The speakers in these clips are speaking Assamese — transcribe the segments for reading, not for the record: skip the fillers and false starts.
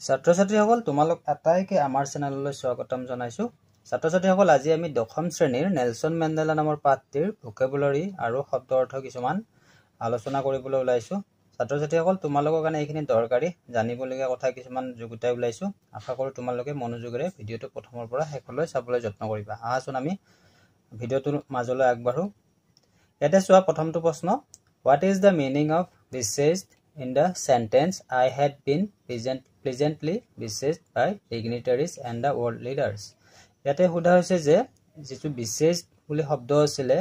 ছাত্ৰ-ছাত্ৰীসকল তোমালোক আটাইকে আমাৰ চেনেললৈ স্বাগতম জনাইছো। ছাত্ৰ-ছাত্ৰীসকল আজি আমি দশম শ্ৰেণীৰ নেলছন মেণ্ডেলা নামৰ পাঠটিৰ ভোকেবুলাৰী আৰু শব্দ অৰ্থ কিছুমান আলোচনা কৰিবলৈ ওলাইছো। ছাত্ৰ-ছাত্ৰীসকল তোমালোকৰ কাৰণে এইখিনি দৰকাৰী জানিবলগীয়া কথা কিছুমান যুগুতাই ওলাইছো। আশা কৰো তোমালোকে মনোযোগেৰে ভিডিঅটো প্ৰথমৰ পৰা শেষলৈ চাবলৈ যত্ন কৰিবা। আহাচোন আমি ভিডিঅটোৰ মাজলৈ আগবাঢ়ো। ইয়াতে চোৱা প্ৰথমটো প্ৰশ্ন, What is the meaning of besieged in the sentence I had been pleasantly besieged by dignitaries and the world leaders? ইয়াতে সোধা হৈছে যে যিটো besieged বুলি শব্দ আছিলে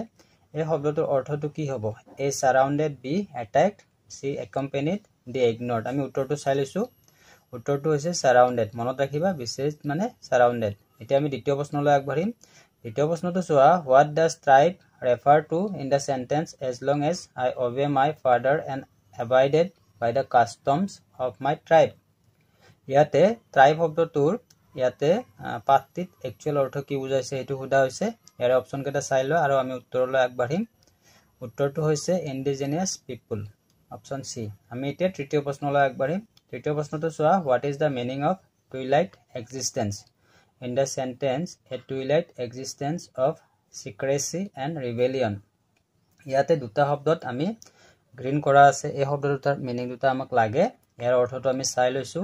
এই শব্দটোৰ অৰ্থটো কি হ'ব? A surrounded, B attacked, C accompanied, D ignored. আমি উত্তৰটো চাই লৈছো। উত্তৰটো হৈছে surrounded। মনত ৰাখিবা besieged মানে surrounded। এতিয়া আমি দ্বিতীয় প্ৰশ্নলৈ আগবাঢ়িম। দ্বিতীয় প্ৰশ্নটো চোৱা, What does tribe refer to in the sentence as long as I obey my father and abided by the customs of my tribe? ইয়াতে tribe শব্দটোৰ ইয়াতে পাঠটিত একচুৱেল অৰ্থ কি বুজাইছে সেইটো সোধা হৈছে। ইয়াৰ অপচন কেইটা চাই লোৱা আৰু আমি উত্তৰলৈ আগবাঢ়িম। উত্তৰটো হৈছে indigenous people, অপচন সি। আমি এতিয়া তৃতীয় প্ৰশ্নলৈ আগবাঢ়িম। তৃতীয় প্ৰশ্নটো চোৱা, What is the meaning of twilight existence in the sentence a twilight existence of secrecy and rebellion? ইয়াতে দুটা শব্দত আমি গ্ৰীণ কৰা আছে। এই শব্দ দুটাৰ মিনিং দুটা আমাক লাগে। ইয়াৰ অৰ্থটো আমি চাই লৈছো।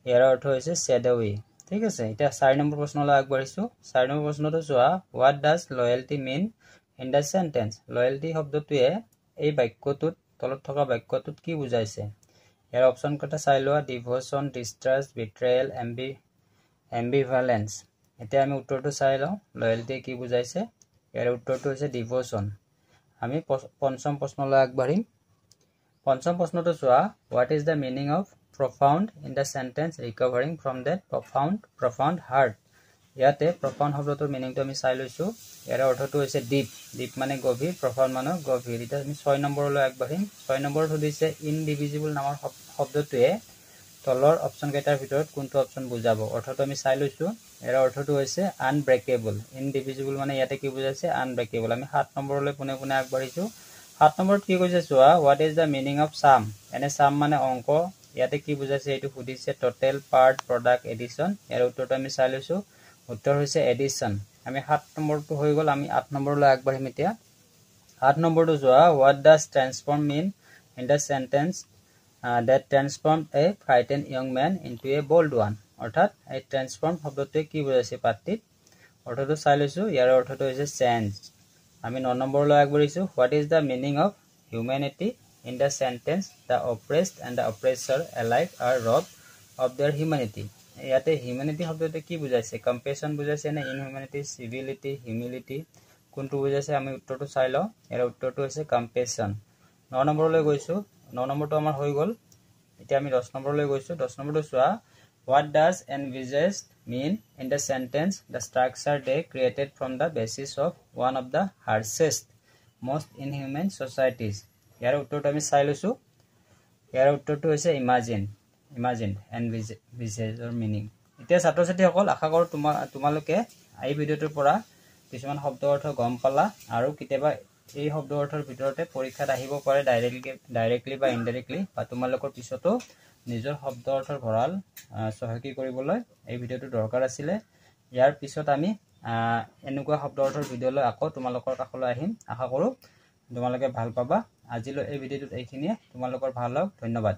ইয়াৰ অৰ্থ হৈছে shadowy। ঠিক আছে, এতিয়া 4 নম্বৰ প্ৰশ্নলৈ আগবাঢ়িছো। 4 নম্বৰ প্ৰশ্নটো চোৱা, What does loyalty mean in the sentence? loyalty শব্দটোৱে এই বাক্যটোত তলত থকা বাক্যটোত কি বুজাইছে? ইয়াৰ অপচন কেইটা চাই লোৱা, devotion, distrust, betrayal, ambivalence। এতিয়া আমি উত্তৰটো চাই লওঁ loyalty কি বুজাইছে। ইয়াৰ উত্তৰটো হৈছে devotion। আমি পঞ্চম প্ৰশ্নলৈ আগবাঢ়িম। পঞ্চম প্ৰশ্নটো চোৱা, What is the meaning of profound in the sentence recovering from that profound hurt? ইয়াতে profound শব্দটোৰ মিনিংটো আমি চাই লৈছো। ইয়াৰ অৰ্থটো হৈছে deep। deep মানে গভীৰ, profound মানে গভীৰ। এতিয়া আমি 6 নম্বৰলৈ আগবাঢ়িম। 6 নম্বৰত সুধিছে indivisible নামৰ শব্দটোৱে তলৰ অপচন কেইটাৰ ভিতৰত কোনটো অপচন বুজাব? অৰ্থটো আমি চাই লৈছো। ইয়াৰ অৰ্থটো হৈছে unbreakable। indivisible মানে ইয়াতে কি বুজাইছে? unbreakable। আমি 7 নম্বৰলৈ পুনে আগবাঢ়িছো। 7 নম্বৰত কি কৈছে চোৱা, What is the meaning of sum? এনে sum মানে অংক। ইয়াতে কি বুজাইছে এইটো সুধিছে total, part, product, addition। ইয়াৰ উত্তৰটো আমি চাই লৈছো। উত্তৰ হৈছে addition। আমি 7 নম্বৰটো হৈ গ'ল। আমি 8 নম্বৰলৈ আগবাঢ়িম এতিয়া। 8 নম্বৰটো চোৱা, What does transform mean in the sentence that transformed a frightened young man into a bold one? অৰ্থাৎ এই transform শব্দটোৱে কি বুজাইছে পাঠটিত? অৰ্থটো চাই লৈছো। ইয়াৰ অৰ্থটো হৈছে change। আমি 9 নম্বৰলৈ আগবাঢ়িছো। What is the meaning of humanity in the sentence the oppressed and the oppressor alike are robbed of their humanity? ইয়াতে humanity শব্দটোৱে কি বুজাইছে? compassion বুজাইছে নে inhumanity, civility, humility? কোনটো বুজাইছে আমি উত্তৰটো চাই লওঁ। ইয়াৰ উত্তৰটো হৈছে compassion। 9 নম্বৰলৈ গৈছো। 9 নম্বৰটো আমাৰ হৈ গ'ল। এতিয়া আমি 10 নম্বৰলৈ গৈছো। 10 নম্বৰটো চোৱা, What does envisaged mean in the sentence the structure they created from the basis of one of the harshest, most inhumane societies? ইয়াৰ উত্তৰটো আমি চাই লৈছো। ইয়াৰ উত্তৰটো হৈছে imagined envisaged meaning। এতিয়া ছাত্ৰ-ছাত্ৰীসকল আশা কৰো তোমালোকে এই ভিডিঅটোৰ পৰা কিছুমান শব্দ অৰ্থ গম পালা আৰু কেতিয়াবা এই শব্দ অৰ্থৰ ভিতৰতে পৰীক্ষাত আহিব পাৰে ডাইৰেক্টলি বা ইনডাইৰেক্টলি, বা তোমালোকৰ পিছতো নিজৰ শব্দ অৰ্থৰ ভঁৰাল সহায়ক কৰিবলৈ এই ভিডিঅটো দৰকাৰ আছিলে। ইয়াৰ পিছত আমি এনেকুৱা শব্দ অৰ্থৰ ভিডিঅলৈ আকৌ তোমালোকৰ কাষলৈ আহিম। আশা কৰো তোমালোকে ভাল পাবা। আজিলৈ এই ভিডিঅটোত এইখিনিয়ে। তোমালোকৰ ভাল হওক। ধন্যবাদ।